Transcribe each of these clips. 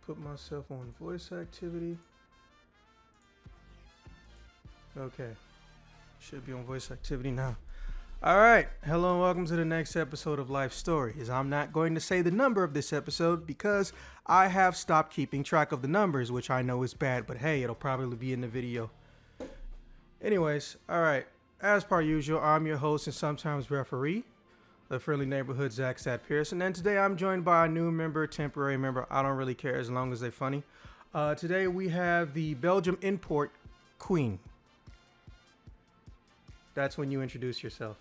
put myself on voice activity. Okay. Should be on voice activity now. Alright. Hello and welcome to the next episode of Life Stories. I'm not going to say the number of this episode because I have stopped keeping track of the numbers, which I know is bad, but hey, it'll probably be in the video. Anyways, alright. As per usual, I'm your host and sometimes referee, the friendly neighborhood Zach Stat Pearson, and today I'm joined by a new member, temporary member. I don't really care as long as they're funny. Today we have the Belgium import queen. That's when you introduce yourself.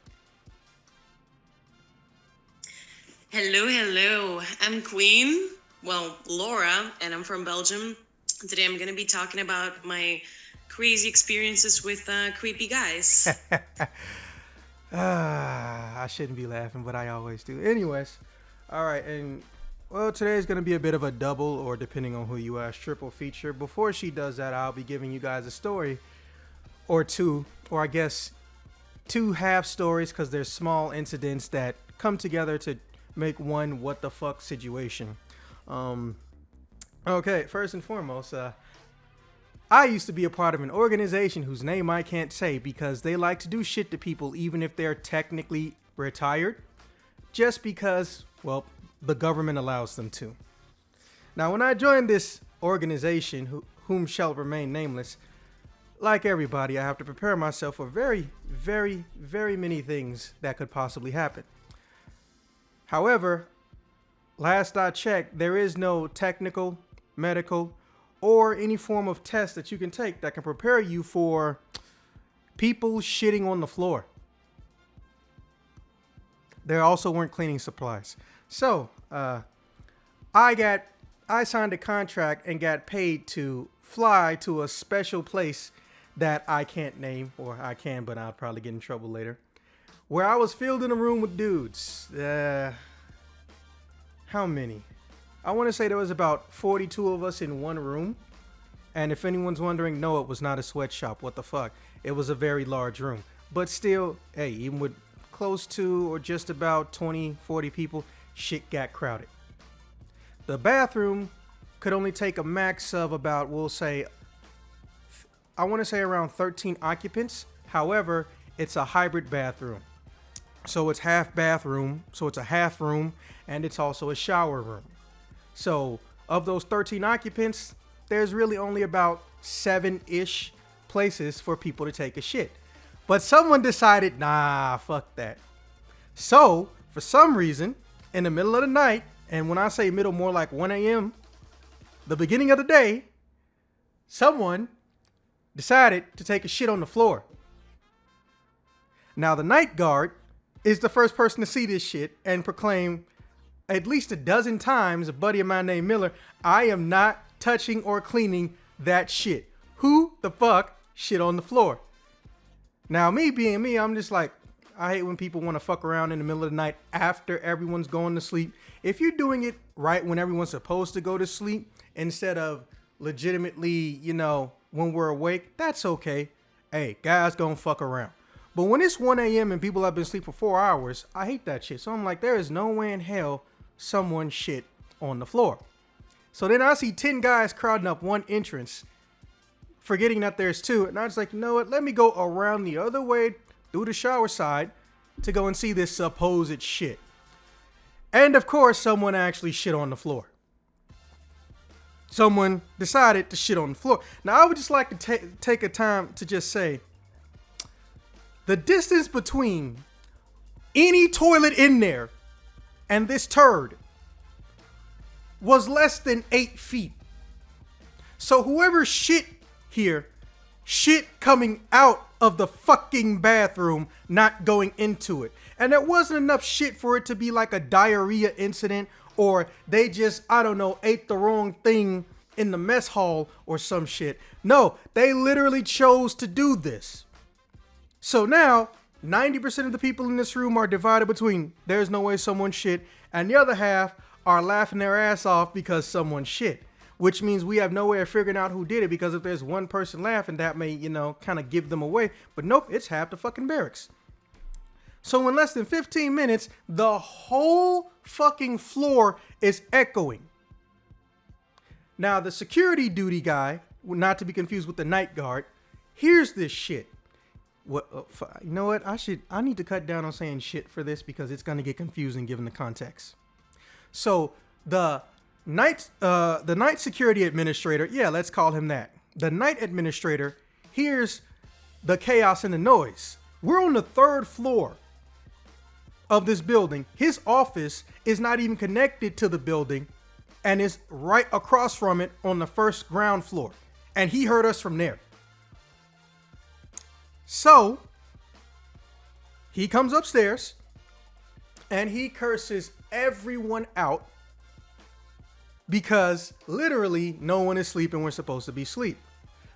Hello. I'm Queen. Well, Laura, and I'm from Belgium. Today I'm going to be talking about my crazy experiences with creepy guys. I shouldn't be laughing, but I always do. Anyways, all right, and well, today's going to be a bit of a double, or depending on who you ask, triple feature. Before she does that, I'll be giving you guys a story or two, or I guess two half stories, because there's small incidents that come together to make one what the fuck situation. Okay, first and foremost, I used to be a part of an organization whose name I can't say because they like to do shit to people even if they're technically retired, just because, well, the government allows them to. Now, when I joined this organization, whom shall remain nameless, like everybody, I have to prepare myself for very, very, very many things that could possibly happen. However, last I checked, there is no technical, medical, or any form of test that you can take that can prepare you for people shitting on the floor. There also weren't cleaning supplies. So, I signed a contract and got paid to fly to a special place that I can't name, or I can, but I'll probably get in trouble later, where I was filled in a room with dudes. How many? I want to say there was about 42 of us in one room. And if anyone's wondering, no, it was not a sweatshop. What the fuck? It was a very large room. But still, hey, even with close to or just about 20, 40 people, shit got crowded. The bathroom could only take a max of about, we'll say, I want to say around 13 occupants. However, it's a hybrid bathroom. So it's half bathroom, so it's a half room, and it's also a shower room. So of those 13 occupants, there's really only about 7-ish places for people to take a shit. But someone decided, nah, fuck that. So, for some reason, in the middle of the night, and when I say middle, more like 1 a.m., the beginning of the day, someone decided to take a shit on the floor. Now, the night guard is the first person to see this shit and proclaim at least a dozen times, a buddy of mine named Miller, I am not touching or cleaning that shit. Who the fuck shit on the floor? Now, me being me, I'm just like, I hate when people want to fuck around in the middle of the night after everyone's going to sleep. If you're doing it right when everyone's supposed to go to sleep, instead of legitimately, when we're awake, that's okay. Hey, guys gonna fuck around. But when it's 1 a.m. and people have been asleep for 4 hours, I hate that shit. So I'm like, there is no way in hell someone shit on the floor. So then I see 10 guys crowding up one entrance, forgetting that there's two. And I was like, you know what? Let me go around the other way through the shower side to go and see this supposed shit. And of course, someone actually shit on the floor. Someone decided to shit on the floor. Now, I would just like to take a time to just say, the distance between any toilet in there and this turd was less than 8 feet. So whoever shit here, shit coming out of the fucking bathroom, not going into it. And there wasn't enough shit for it to be like a diarrhea incident, or they just, I don't know, ate the wrong thing in the mess hall or some shit. No, they literally chose to do this. So now, 90% of the people in this room are divided between there's no way someone shit, and the other half are laughing their ass off because someone shit. Which means we have no way of figuring out who did it, because if there's one person laughing, that may, kind of give them away. But nope, it's half the fucking barracks. So in less than 15 minutes, the whole fucking floor is echoing. Now, the security duty guy, not to be confused with the night guard, hears this shit. What? You know what? I need to cut down on saying shit for this because it's gonna get confusing given the context. So the night security administrator, yeah, let's call him that. The night administrator hears the chaos and the noise. We're on the 3rd floor of this building. His office is not even connected to the building and is right across from it on the 1st ground floor. And he heard us from there. So he comes upstairs and he curses everyone out because literally no one is sleeping. We're supposed to be asleep.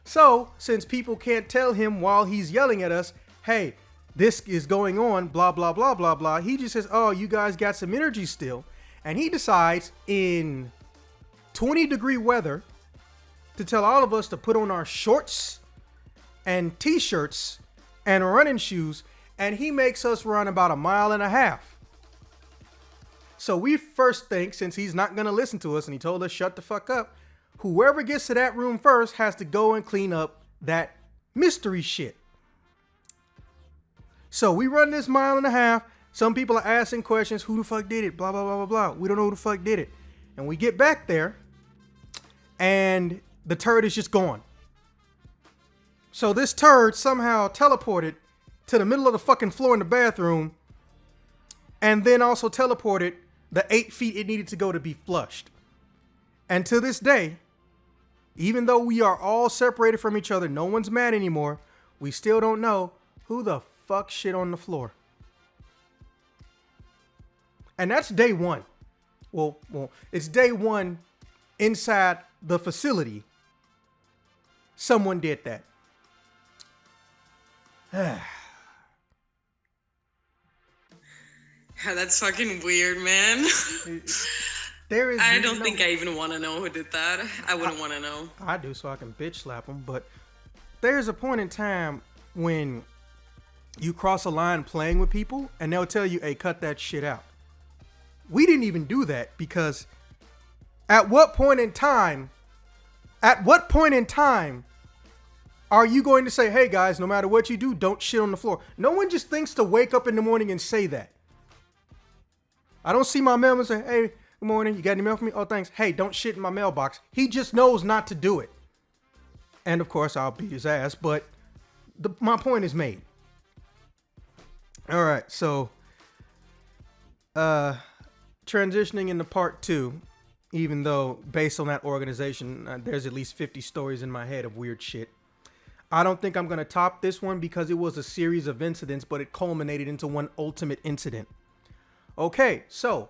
So since people can't tell him while he's yelling at us, hey, this is going on, blah, blah, blah, blah, blah. He just says, oh, you guys got some energy still. And he decides in 20-degree weather to tell all of us to put on our shorts and t-shirts and running shoes. And he makes us run about 1.5 miles. So we first think, since he's not going to listen to us and he told us shut the fuck up, whoever gets to that room first has to go and clean up that mystery shit. So we run this 1.5 miles. Some people are asking questions. Who the fuck did it? Blah, blah, blah, blah, blah. We don't know who the fuck did it. And we get back there and the turd is just gone. So this turd somehow teleported to the middle of the fucking floor in the bathroom and then also teleported the 8 feet it needed to go to be flushed. And to this day, even though we are all separated from each other, no one's mad anymore, we still don't know who the fuck shit on the floor. And that's day one. Well, it's day one inside the facility. Someone did that. That's fucking weird, man. I don't think I even want to know who did that. I wouldn't want to know. I do, so I can bitch slap them. But there's a point in time when you cross a line playing with people and they'll tell you, hey, cut that shit out. We didn't even do that because at what point in time are you going to say, hey guys, no matter what you do, don't shit on the floor? No one just thinks to wake up in the morning and say that. I don't see my mailman and say, hey, good morning, you got any mail for me? Oh, thanks. Hey, don't shit in my mailbox. He just knows not to do it. And of course, I'll beat his ass, but my point is made. All right, so transitioning into part 2, even though based on that organization, there's at least 50 stories in my head of weird shit. I don't think I'm going to top this one because it was a series of incidents, but it culminated into one ultimate incident. Okay, so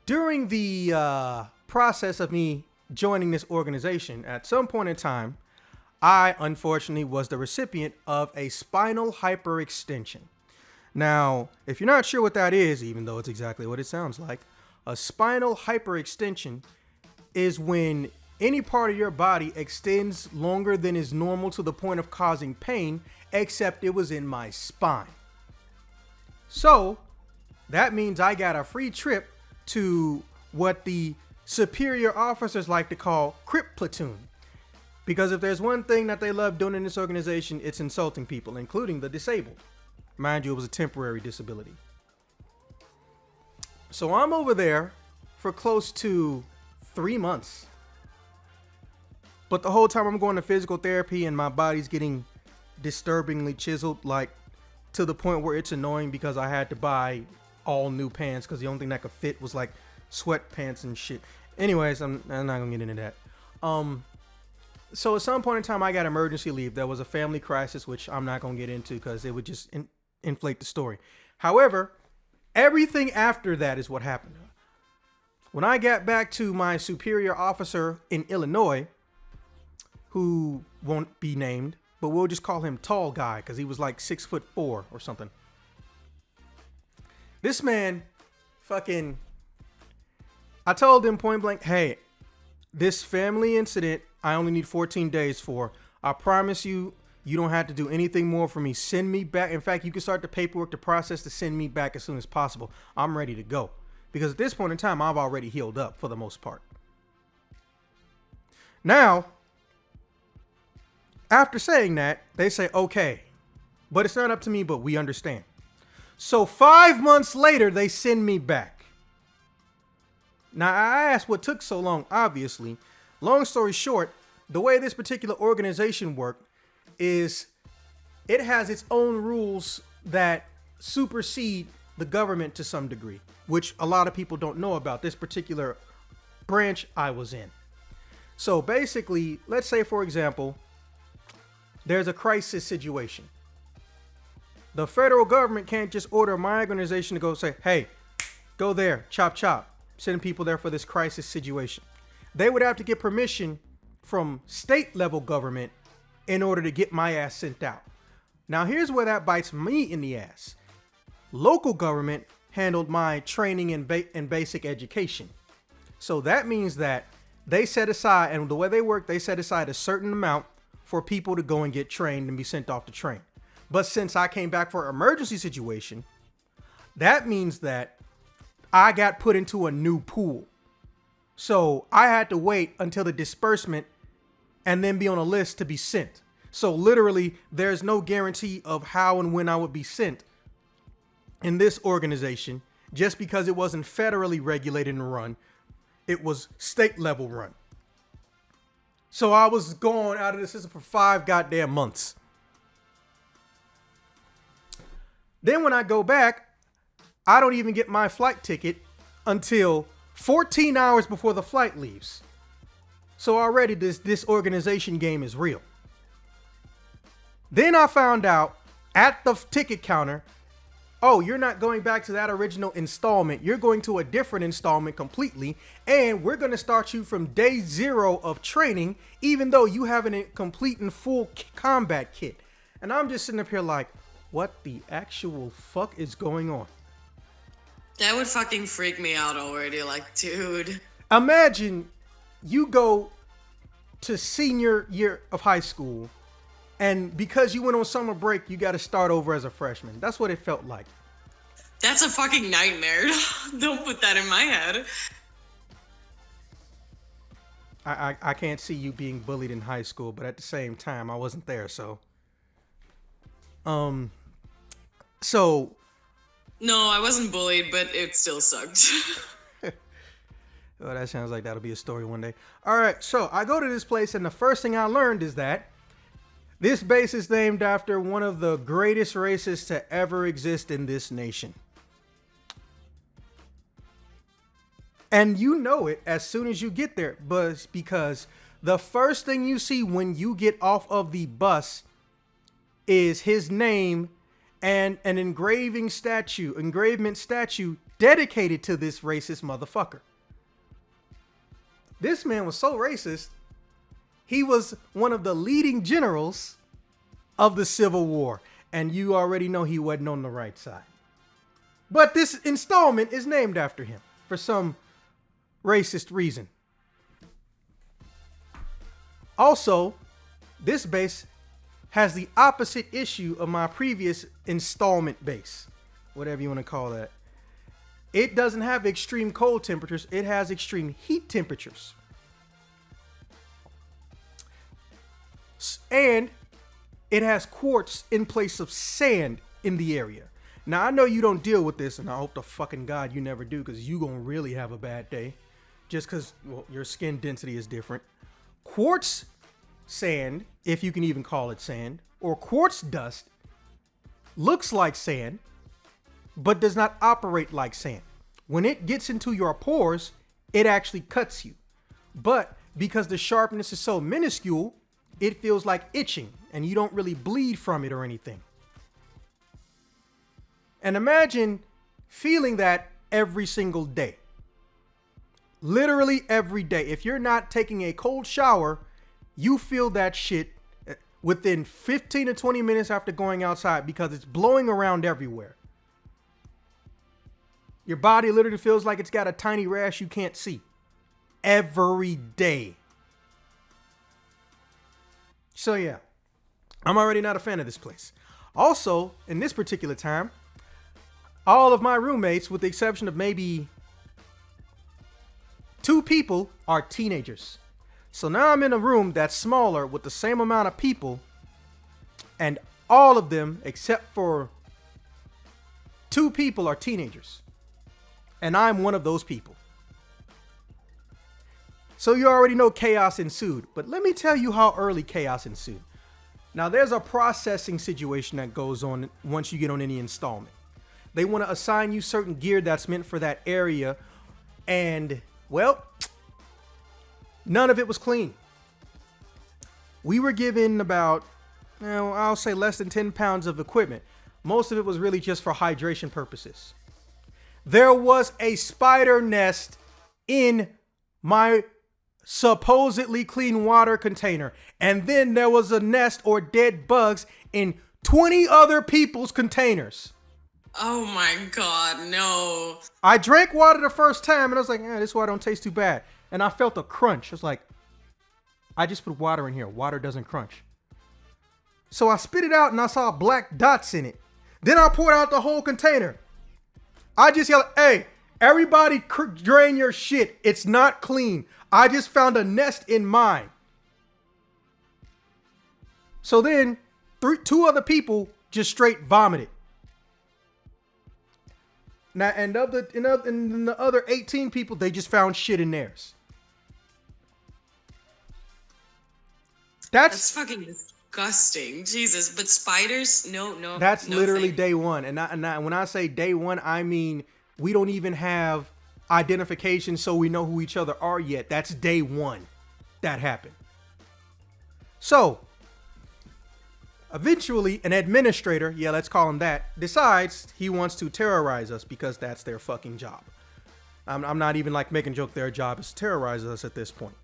during the process of me joining this organization, at some point in time, I unfortunately was the recipient of a spinal hyperextension. Now, if you're not sure what that is, even though it's exactly what it sounds like, a spinal hyperextension is when any part of your body extends longer than is normal to the point of causing pain, except it was in my spine. So that means I got a free trip to what the superior officers like to call Crip Platoon. Because if there's one thing that they love doing in this organization, it's insulting people, including the disabled. Mind you, it was a temporary disability. So I'm over there for close to 3 months. But the whole time I'm going to physical therapy and my body's getting disturbingly chiseled, like to the point where it's annoying because I had to buy all new pants because the only thing that could fit was like sweatpants and shit. Anyways, I'm not gonna get into that. So at some point in time I got emergency leave. There was a family crisis, which I'm not gonna get into because it would just inflate the story. However, everything after that is what happened. When I got back to my superior officer in Illinois, who won't be named, but we'll just call him Tall Guy because he was like 6'4" or something. This man fucking, I told him point blank, hey, this family incident, I only need 14 days for. I promise you, you don't have to do anything more for me. Send me back. In fact, you can start the paperwork, the process to send me back as soon as possible. I'm ready to go. Because at this point in time, I've already healed up for the most part. Now, after saying that, they say, okay, but it's not up to me, but we understand. So 5 months later, they send me back. Now, I asked what took so long, obviously. Long story short, the way this particular organization worked is it has its own rules that supersede the government to some degree, which a lot of people don't know about this particular branch I was in. So basically, let's say, for example, there's a crisis situation. The federal government can't just order my organization to go say, hey, go there, chop, chop, send people there for this crisis situation. They would have to get permission from state level government in order to get my ass sent out. Now, here's where that bites me in the ass. Local government handled my training and basic education. So that means that they set aside, and the way they work, they set aside a certain amount for people to go and get trained and be sent off to train. But since I came back for an emergency situation, that means that I got put into a new pool. So I had to wait until the disbursement and then be on a list to be sent. So literally, there's no guarantee of how and when I would be sent in this organization just because it wasn't federally regulated and run. It was state level run. So I was gone out of the system for 5 goddamn months. Then when I go back, I don't even get my flight ticket until 14 hours before the flight leaves. So already this organization game is real. Then I found out at the ticket counter, oh, you're not going back to that original installment. You're going to a different installment completely. And we're going to start you from day 0 of training, even though you have a complete and full combat kit. And I'm just sitting up here like, what the actual fuck is going on? That would fucking freak me out already. Like, dude. Imagine you go to senior year of high school, and because you went on summer break, you got to start over as a freshman. That's what it felt like. That's a fucking nightmare. Don't put that in my head. I can't see you being bullied in high school, but at the same time, I wasn't there, so. No, I wasn't bullied, but it still sucked. Oh, that sounds like that'll be a story one day. All right, so I go to this place, and the first thing I learned is that this base is named after one of the greatest races to ever exist in this nation. And you know it as soon as you get there, but it's because the first thing you see when you get off of the bus is his name and an engravement statue dedicated to this racist motherfucker. This man was so racist, he was one of the leading generals of the Civil War, and you already know he wasn't on the right side. But this installment is named after him for some racist reason. Also, this base has the opposite issue of my previous installment base, whatever you want to call that. It doesn't have extreme cold temperatures, it has extreme heat temperatures. And it has quartz in place of sand in the area. Now, I know you don't deal with this, and I hope to fucking God you never do, because you gonna really have a bad day. Just because, well, your skin density is different. Quartz sand, if you can even call it sand, or quartz dust, looks like sand, but does not operate like sand. When it gets into your pores, it actually cuts you. But because the sharpness is so minuscule, it feels like itching, and you don't really bleed from it or anything. And imagine feeling that every single day. Literally every day. If you're not taking a cold shower, you feel that shit within 15 to 20 minutes after going outside because it's blowing around everywhere. Your body literally feels like it's got a tiny rash you can't see. Every day. So yeah, I'm already not a fan of this place. Also, in this particular time, all of my roommates, with the exception of maybe 2 people, are teenagers. So now I'm in a room that's smaller with the same amount of people, and all of them, except for 2 people, are teenagers. And I'm one of those people. So you already know chaos ensued, but let me tell you how early chaos ensued. Now there's a processing situation that goes on once you get on any installment. They want to assign you certain gear that's meant for that area, and well, none of it was clean. We were given about, I'll say less than 10 pounds of equipment. Most of it was really just for hydration purposes. There was a spider nest in my supposedly clean water container. And then there was a nest or dead bugs in 20 other people's containers. Oh my God, no. I drank water the first time and I was like, this water don't taste too bad. And I felt a crunch. I was like, I just put water in here. Water doesn't crunch. So I spit it out and I saw black dots in it. Then I poured out the whole container. I just yelled, hey, everybody drain your shit. It's not clean. I just found a nest in mine. So then 2 other people just straight vomited. Now, and the other 18 people, they just found shit in theirs. That's fucking disgusting. Jesus. But spiders? No. That's no literally thing. day one. And when I say day one, I mean we don't even have identification so we know who each other are yet. That's day one that happened. So eventually an administrator, let's call him that, decides he wants to terrorize us because that's their fucking job. I'm not even like making a joke. Their job is to terrorize us at this point.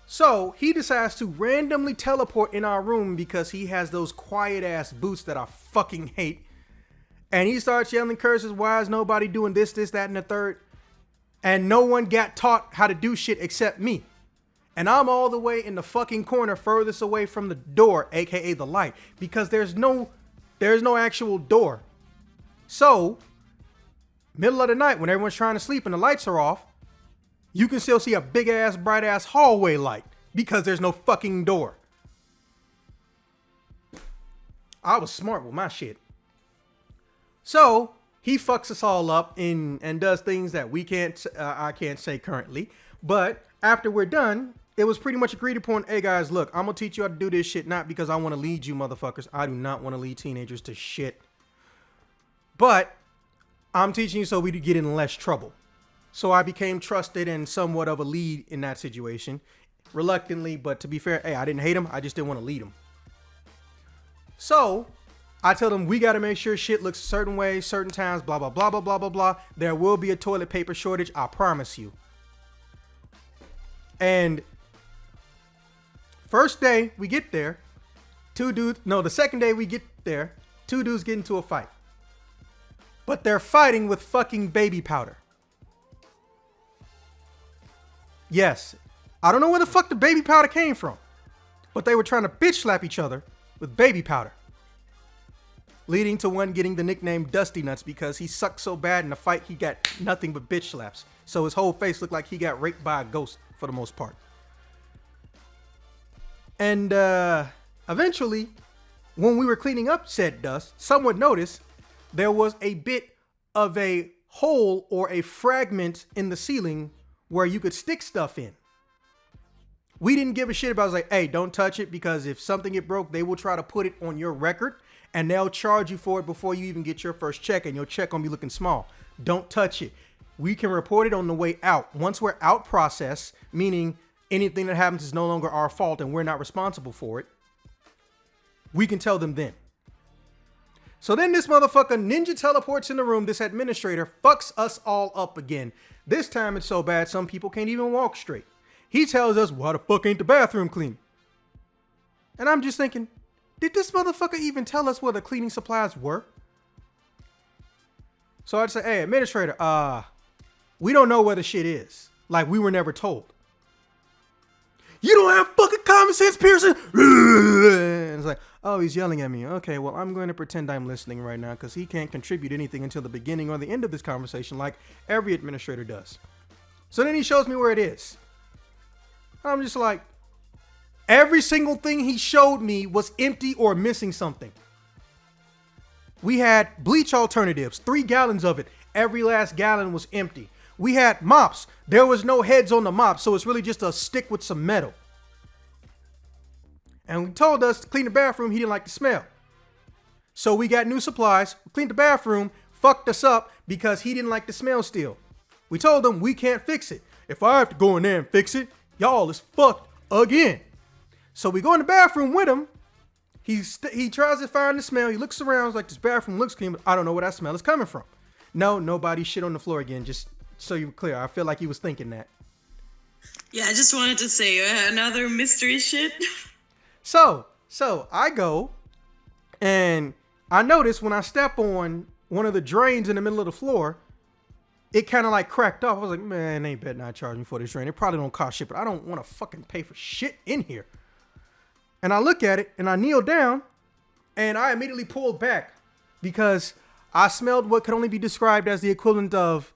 So he decides to randomly teleport in our room because he has those quiet ass boots that I fucking hate. And he starts yelling curses. Why is nobody doing this, that, and the third? And no one got taught how to do shit except me. And I'm all the way in the fucking corner furthest away from the door, aka the light, because there's no actual door. So, middle of the night when everyone's trying to sleep and the lights are off, you can still see a big ass, bright ass hallway light because there's no fucking door. I was smart with my shit. So he fucks us all up and does things that I can't say currently. But after we're done, it was pretty much agreed upon. Hey guys, look, I'm gonna teach you how to do this shit, not because I want to lead you motherfuckers. I do not want to lead teenagers to shit. But I'm teaching you so we get in less trouble. So I became trusted and somewhat of a lead in that situation. Reluctantly, but to be fair, I didn't hate him. I just didn't want to lead him. So I tell them we got to make sure shit looks a certain way, certain times, blah, blah, blah, blah, blah, blah, blah. There will be a toilet paper shortage. I promise you. And first day we get there, the second day we get there, 2 dudes get into a fight. But they're fighting with fucking baby powder. Yes, I don't know where the fuck the baby powder came from, but they were trying to bitch slap each other with baby powder, leading to one getting the nickname Dusty Nuts because he sucked so bad in the fight he got nothing but bitch slaps. So his whole face looked like he got raped by a ghost for the most part. And eventually, when we were cleaning up said dust, someone noticed there was a bit of a hole or a fragment in the ceiling where you could stick stuff in. We didn't give a shit about it. I was like, hey, don't touch it because if something get broke, they will try to put it on your record and they'll charge you for it before you even get your first check and your check gonna be looking small. Don't touch it. We can report it on the way out. Once we're out process, meaning anything that happens is no longer our fault and we're not responsible for it, we can tell them then. So then this motherfucker ninja teleports in the room. This administrator fucks us all up again. This time it's so bad some people can't even walk straight. He tells us, why the fuck ain't the bathroom clean? And I'm just thinking, did this motherfucker even tell us where the cleaning supplies were? So I'd say, hey, administrator, we don't know where the shit is. Like, we were never told. You don't have fucking common sense, Pearson. And it's like, oh, he's yelling at me. Okay, well, I'm going to pretend I'm listening right now because he can't contribute anything until the beginning or the end of this conversation like every administrator does. So then he shows me where it is. I'm just like, Every single thing he showed me was empty or missing something. We had bleach alternatives, 3 gallons of it. Every last gallon was empty. We had mops. There was no heads on the mop, so it's really just a stick with some metal. And he told us to clean the bathroom. He didn't like the smell. So we got new supplies, cleaned the bathroom, fucked us up because he didn't like the smell still. We told him we can't fix it. If I have to go in there and fix it, y'all is fucked again. So we go in the bathroom with him. He tries to find the smell. He looks around, like, this bathroom looks clean, but I don't know where that smell is coming from. No, nobody shit on the floor again. Just so you were clear. I feel like he was thinking that. Yeah, I just wanted to say another mystery shit. So I go and I notice when I step on one of the drains in the middle of the floor, it kind of like cracked off. I was like, man, they better not charge me for this drain. It probably don't cost shit, but I don't want to fucking pay for shit in here. And I look at it and I kneel down and I immediately pulled back because I smelled what could only be described as the equivalent of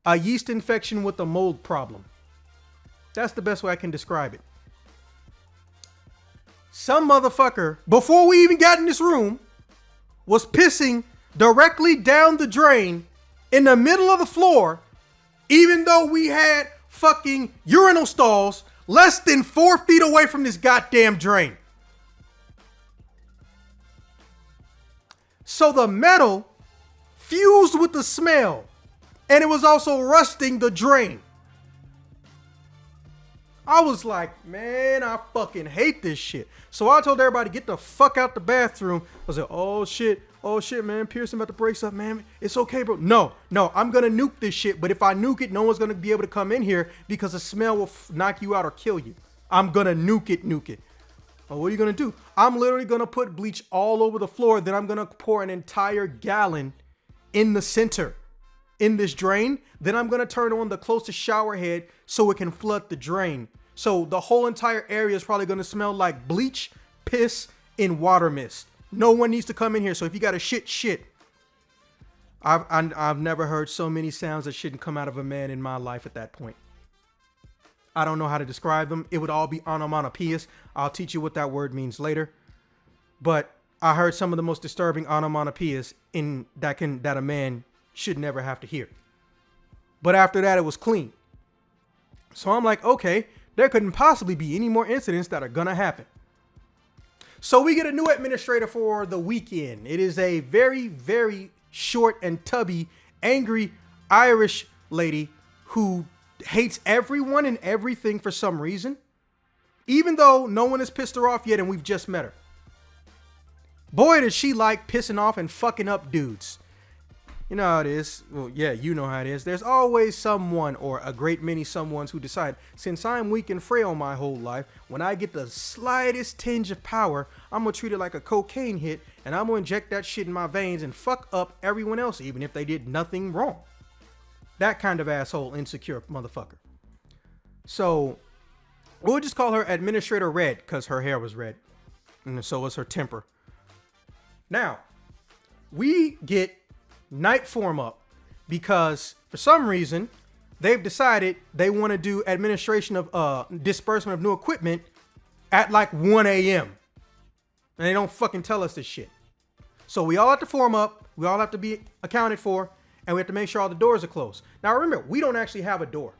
a yeast infection with a mold problem. That's the best way I can describe it. Some motherfucker, before we even got in this room, was pissing directly down the drain in the middle of the floor, even though we had fucking urinal stalls less than 4 feet away from this goddamn drain. So the metal fused with the smell, and it was also rusting the drain. I was like, man, I fucking hate this shit. So I told everybody, get the fuck out the bathroom. I was like, oh shit, man, Pearson about to break stuff, man. It's okay, bro. No, I'm gonna nuke this shit. But if I nuke it, no one's gonna be able to come in here because the smell will knock you out or kill you. I'm gonna nuke it. Well, what are you gonna do? I'm literally gonna put bleach all over the floor. Then I'm gonna pour an entire gallon in the center in this drain. Then I'm gonna turn on the closest shower head so it can flood the drain. So the whole entire area is probably gonna smell like bleach, piss, and water mist. No one needs to come in here. So if you got a shit. I've never heard so many sounds that shouldn't come out of a man in my life at that point. I don't know how to describe them. It would all be onomatopoeias. I'll teach you what that word means later. But I heard some of the most disturbing onomatopoeias that a man should never have to hear. But after that, it was clean. So I'm like, okay, there couldn't possibly be any more incidents that are gonna happen. So we get a new administrator for the weekend. It is a very, very short and tubby, angry Irish lady who hates everyone and everything for some reason, even though no one has pissed her off yet and we've just met her. Boy, does she like pissing off and fucking up dudes. You know how it is. Well, yeah, you know how it is. There's always someone or a great many someones who decide, since I'm weak and frail my whole life, when I get the slightest tinge of power, I'm going to treat it like a cocaine hit and I'm going to inject that shit in my veins and fuck up everyone else, even if they did nothing wrong. That kind of asshole, insecure motherfucker. So we'll just call her Administrator Red because her hair was red. And so was her temper. Now, we get night form up because for some reason they've decided they want to do administration of disbursement of new equipment at like 1 a.m. and they don't fucking tell us this shit. So we all have to form up, we all have to be accounted for, and we have to make sure all the doors are closed. Now remember, we don't actually have a door,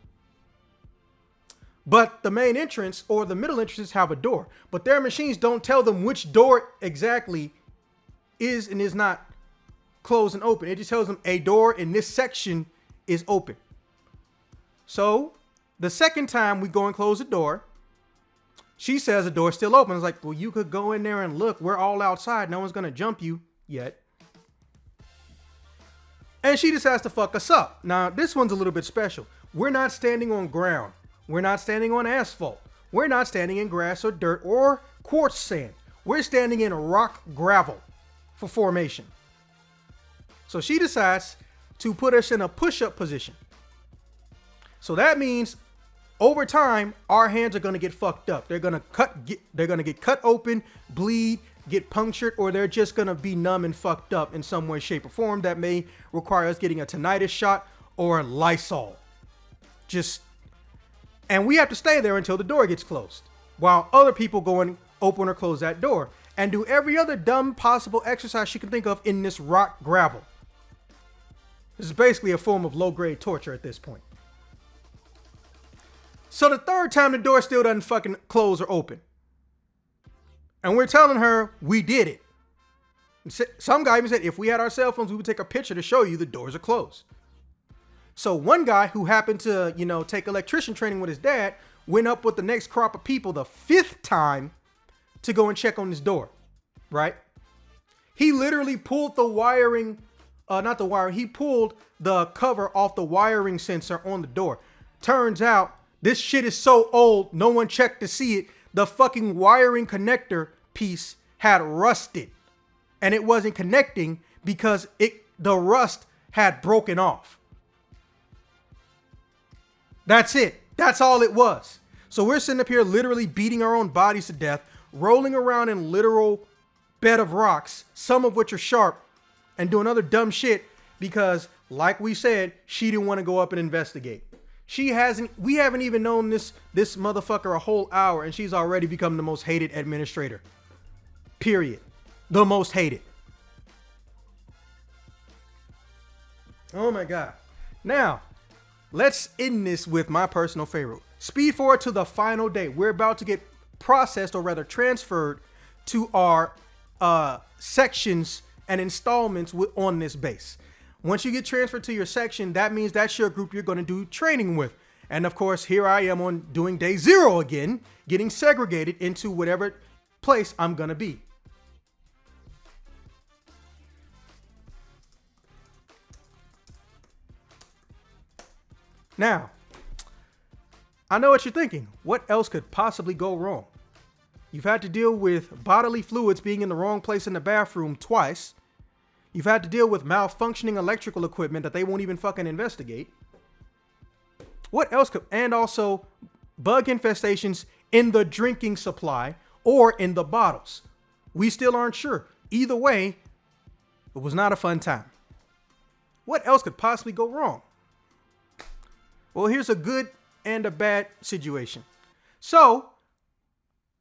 but the main entrance or the middle entrances have a door, but their machines don't tell them which door exactly is and is not closed and open. It just tells them a door in this section is open. So the second time we go and close the door, she says the door's still open. I was like, well, you could go in there and look. We're all outside. No one's gonna jump you yet. And she decides to fuck us up. Now this one's a little bit special. We're not standing on ground. We're not standing on asphalt. We're not standing in grass or dirt or quartz sand. We're standing in rock gravel for formation. So she decides to put us in a push-up position. So that means over time, our hands are going to get fucked up. They're going to get cut open, bleed, get punctured, or they're just going to be numb and fucked up in some way, shape, or form that may require us getting a tinnitus shot or Lysol. And we have to stay there until the door gets closed. while other people go and open or close that door and do every other dumb possible exercise she can think of in this rock gravel. This is basically a form of low-grade torture at this point. So the third time the door still doesn't fucking close or open. And we're telling her we did it. Some guy even said if we had our cell phones, we would take a picture to show you the doors are closed. So one guy who happened to, take electrician training with his dad went up with the next crop of people the 5th time to go and check on this door, right? He literally pulled the wiring, he pulled the cover off the wiring sensor on the door. Turns out this shit is so old, no one checked to see it. The fucking wiring connector piece had rusted and it wasn't connecting because the rust had broken off. That's it. That's all it was. So we're sitting up here literally beating our own bodies to death, rolling around in literal bed of rocks, some of which are sharp, and doing other dumb shit because, like we said, she didn't want to go up and investigate. We haven't even known this motherfucker a whole hour, and she's already become the most hated administrator. Period. The most hated. Oh my God. Now, let's end this with my personal favorite. Speed forward to the final day. We're about to get processed, or rather transferred, to our sections and installments on this base. Once you get transferred to your section, that means that's your group you're going to do training with. And of course, here I am on doing day 0 again, getting segregated into whatever place I'm going to be. Now, I know what you're thinking. What else could possibly go wrong? You've had to deal with bodily fluids being in the wrong place in the bathroom twice. You've had to deal with malfunctioning electrical equipment that they won't even fucking investigate. What else could, and also bug infestations in the drinking supply or in the bottles. We still aren't sure. Either way, it was not a fun time. What else could possibly go wrong? Well, here's a good and a bad situation. So,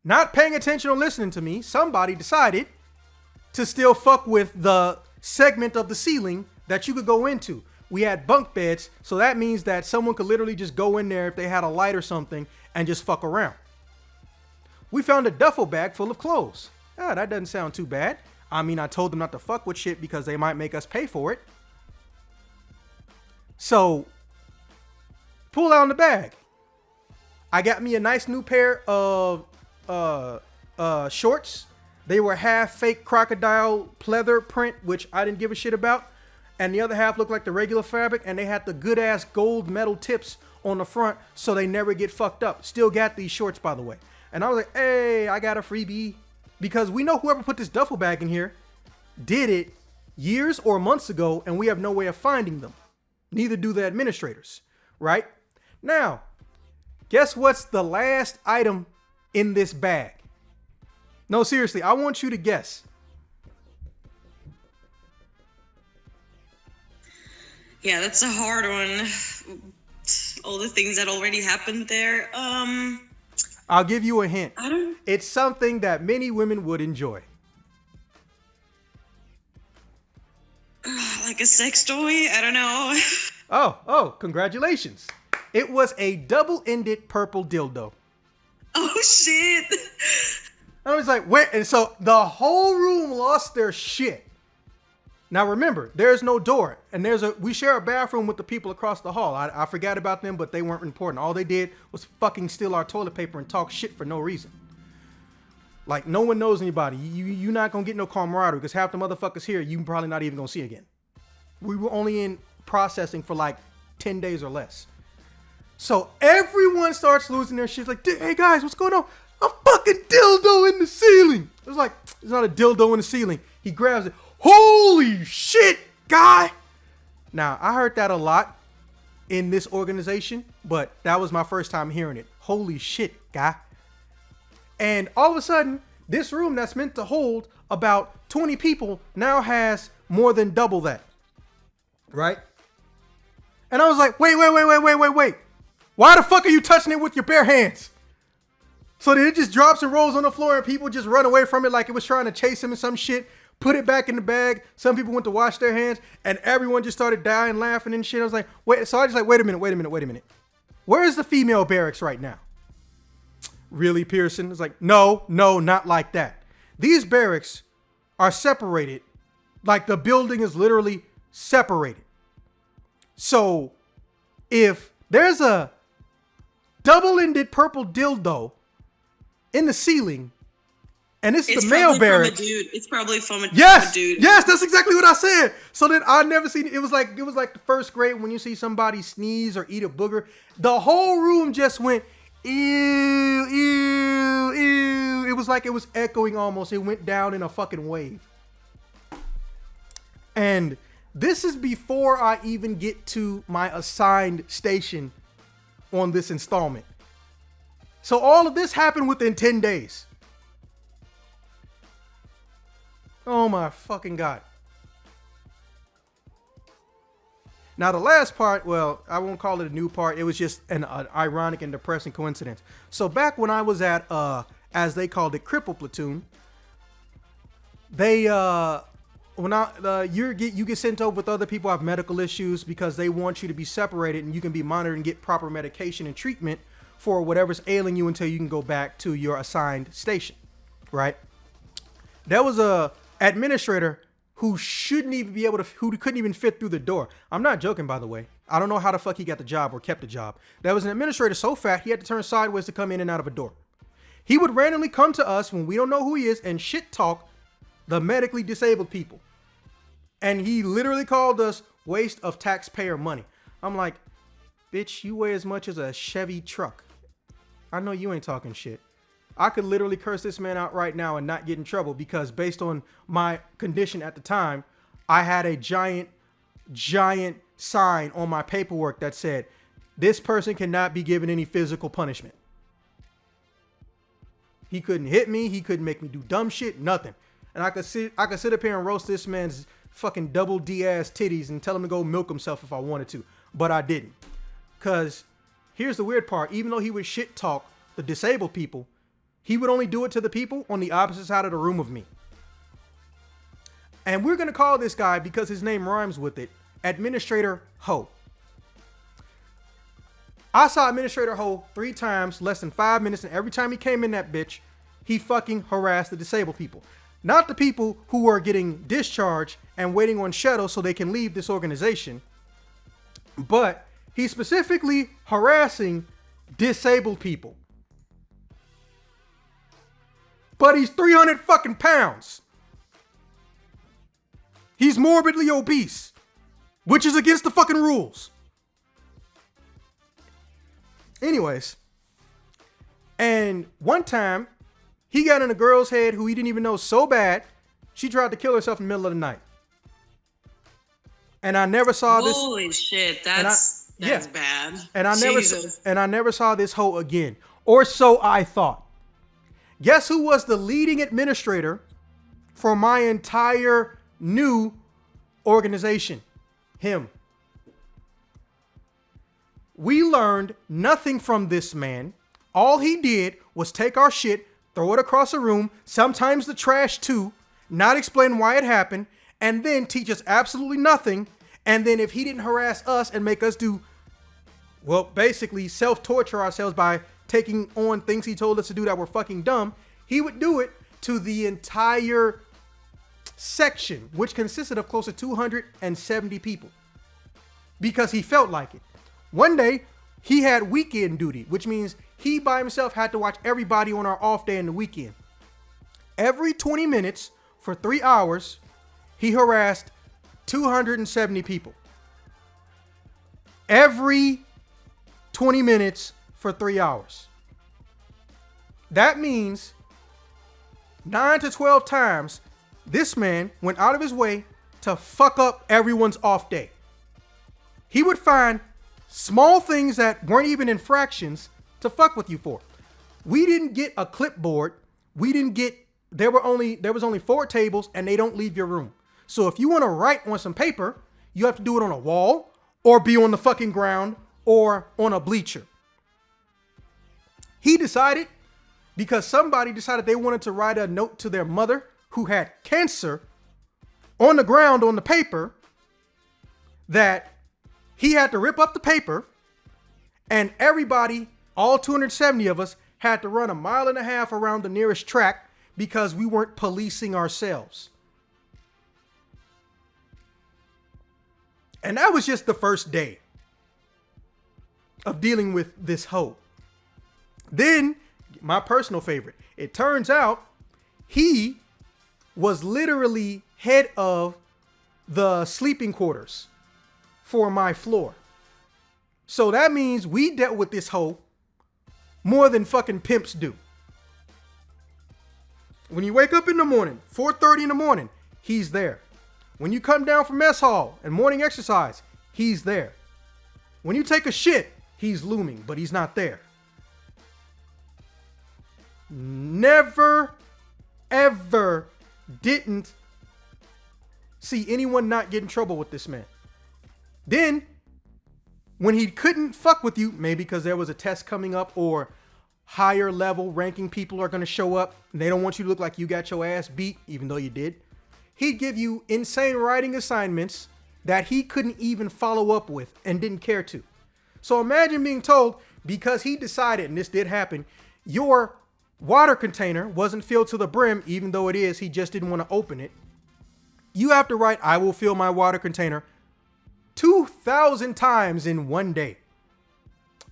not paying attention or listening to me, somebody decided to still fuck with the segment of the ceiling that you could go into. We had bunk beds, so that means that someone could literally just go in there if they had a light or something and just fuck around. We found a duffel bag full of clothes. That doesn't sound too bad. I mean, I told them not to fuck with shit because they might make us pay for it. So, pull out the bag. I got me a nice new pair of shorts. They were half fake crocodile pleather print, which I didn't give a shit about. And the other half looked like the regular fabric, and they had the good ass gold metal tips on the front so they never get fucked up. Still got these shorts, by the way. And I was like, hey, I got a freebie. Because we know whoever put this duffel bag in here did it years or months ago, and we have no way of finding them. Neither do the administrators, right? Now, guess what's the last item in this bag? No, seriously, I want you to guess. Yeah, that's a hard one. All the things that already happened there. I'll give you a hint. It's something that many women would enjoy. Like a sex toy? I don't know. Oh, congratulations. It was a double-ended purple dildo. Oh, shit. I was like, where? And so the whole room lost their shit. Now remember, there's no door, and we share a bathroom with the people across the hall. I forgot about them, but they weren't important. All they did was fucking steal our toilet paper and talk shit for no reason. Like, no one knows anybody. You're not gonna get no camaraderie because half the motherfuckers here you probably not even gonna see again. We were only in processing for like 10 days or less. So everyone starts losing their shit. Like, hey guys, what's going on? A fucking dildo in the ceiling. It was like, it's not a dildo in the ceiling. He grabs it. Holy shit, guy. Now, I heard that a lot in this organization, but that was my first time hearing it. Holy shit, guy. And all of a sudden, this room that's meant to hold about 20 people now has more than double that. Right? And I was like, wait. Why the fuck are you touching it with your bare hands? So then it just drops and rolls on the floor and people just run away from it like it was trying to chase him and some shit. Put it back in the bag. Some people went to wash their hands and everyone just started dying, laughing and shit. I was like, wait. So I just like, wait a minute. Where is the female barracks right now? Really, Pearson? It's like, no, not like that. These barracks are separated. Like the building is literally separated. So if there's a double-ended purple dildo in the ceiling, and it's the male barracks. It's probably from a yes, dude. Yes, that's exactly what I said. So then I never seen it. It was like the first grade when you see somebody sneeze or eat a booger. The whole room just went ew, ew, ew. It was like it was echoing almost. It went down in a fucking wave. And this is before I even get to my assigned station on this installment. So all of this happened within 10 days. Oh my fucking God. Now the last part, well, I won't call it a new part. It was just an ironic and depressing coincidence. So back when I was at, as they called it, Cripple Platoon, they, you get sent over with other people who have medical issues because they want you to be separated and you can be monitored and get proper medication and treatment for whatever's ailing you until you can go back to your assigned station, right? There was a administrator who shouldn't even be able to, who couldn't even fit through the door. I'm not joking, by the way. I don't know how the fuck he got the job or kept the job. There was an administrator so fat he had to turn sideways to come in and out of a door. He would randomly come to us when we don't know who he is and shit talk the medically disabled people. And he literally called us waste of taxpayer money. I'm like, bitch, you weigh as much as a Chevy truck. I know you ain't talking shit. I could literally curse this man out right now and not get in trouble because based on my condition at the time, I had a giant sign on my paperwork that said, this person cannot be given any physical punishment. He couldn't hit me. He couldn't make me do dumb shit, nothing. And I could sit up here and roast this man's fucking double D ass titties and tell him to go milk himself if I wanted to, but I didn't. Cause here's the weird part. Even though he would shit talk the disabled people, he would only do it to the people on the opposite side of the room of me. And we're going to call this guy, because his name rhymes with it, Administrator Ho. I saw Administrator Ho 3 times, less than 5 minutes, and every time he came in that bitch, he fucking harassed the disabled people. Not the people who are getting discharged and waiting on shuttle so they can leave this organization, but he's specifically harassing disabled people. But he's 300 fucking pounds. He's morbidly obese, which is against the fucking rules. Anyways, and one time he got in a girl's head who he didn't even know so bad, she tried to kill herself in the middle of the night. And I never saw this. Holy shit, that's bad. And I never saw this hoe again, or so I thought. Guess who was the leading administrator for my entire new organization? Him. We learned nothing from this man. All he did was take our shit, throw it across a room, sometimes the trash too, not explain why it happened, and then teach us absolutely nothing. And then if he didn't harass us and make us do, well, basically self-torture ourselves by taking on things he told us to do that were fucking dumb, he would do it to the entire section, which consisted of close to 270 people, because he felt like it. One day, he had weekend duty, which means he by himself had to watch everybody on our off day in the weekend. Every 20 minutes for 3 hours, he harassed 270 people. Every 20 minutes for 3 hours. That means 9 to 12 times this man went out of his way to fuck up everyone's off day. He would find small things that weren't even infractions to fuck with you for. We didn't get a clipboard. There was only 4 tables and they don't leave your room. So if you want to write on some paper, you have to do it on a wall or be on the fucking ground or on a bleacher. He decided because somebody decided they wanted to write a note to their mother who had cancer on the ground on the paper, that he had to rip up the paper, and everybody, all 270 of us, had to run 1.5 miles around the nearest track because we weren't policing ourselves. And that was just the first day of dealing with this hoe. Then, my personal favorite, it turns out he was literally head of the sleeping quarters for my floor. So that means we dealt with this hoe more than fucking pimps do. When you wake up in the morning, 4:30 in the morning, he's there. When you come down from mess hall and morning exercise, he's there. When you take a shit, he's looming, but he's not there. Never, ever didn't see anyone not get in trouble with this man. Then, when he couldn't fuck with you, maybe because there was a test coming up or higher level ranking people are going to show up and they don't want you to look like you got your ass beat, even though you did, he'd give you insane writing assignments that he couldn't even follow up with and didn't care to. So imagine being told, because he decided, and this did happen, your water container wasn't filled to the brim, even though it is, he just didn't want to open it. You have to write, I will fill my water container 2,000 times in one day.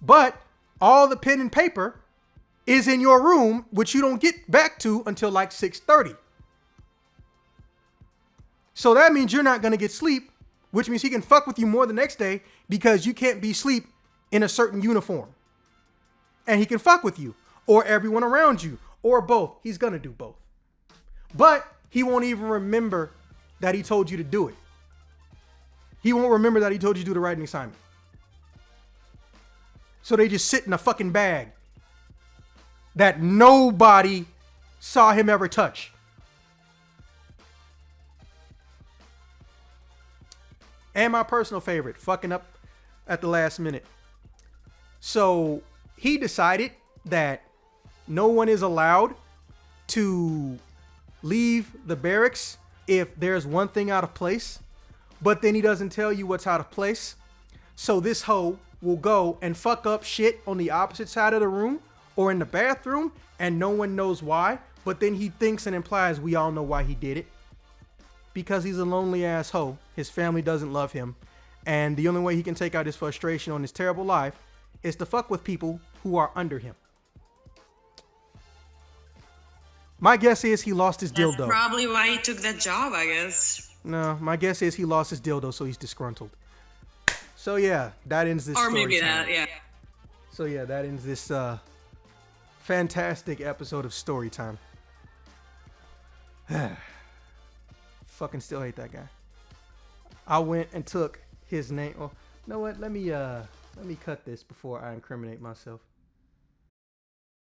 But all the pen and paper is in your room, which you don't get back to until like 6:30. So that means you're not going to get sleep, which means he can fuck with you more the next day because you can't be asleep in a certain uniform. And he can fuck with you or everyone around you or both. He's going to do both. But he won't even remember that he told you to do it. He won't remember that he told you to do the writing assignment. So they just sit in a fucking bag that nobody saw him ever touch. And my personal favorite, fucking up at the last minute. So he decided that no one is allowed to leave the barracks if there's one thing out of place, but then he doesn't tell you what's out of place. So this hoe will go and fuck up shit on the opposite side of the room or in the bathroom, and no one knows why, but then he thinks and implies we all know why he did it. Because he's a lonely ass hoe. His family doesn't love him, and the only way he can take out his frustration on his terrible life is to fuck with people who are under him. My guess is he lost his dildo. That's probably why he took that job, I guess. No, my guess is he lost his dildo, so he's disgruntled. So yeah, that ends this story. Or maybe that, yeah. So yeah, that ends this fantastic episode of Story Time. Fucking still hate that guy. I went and took his name. Oh, you know what? Let me cut this before I incriminate myself.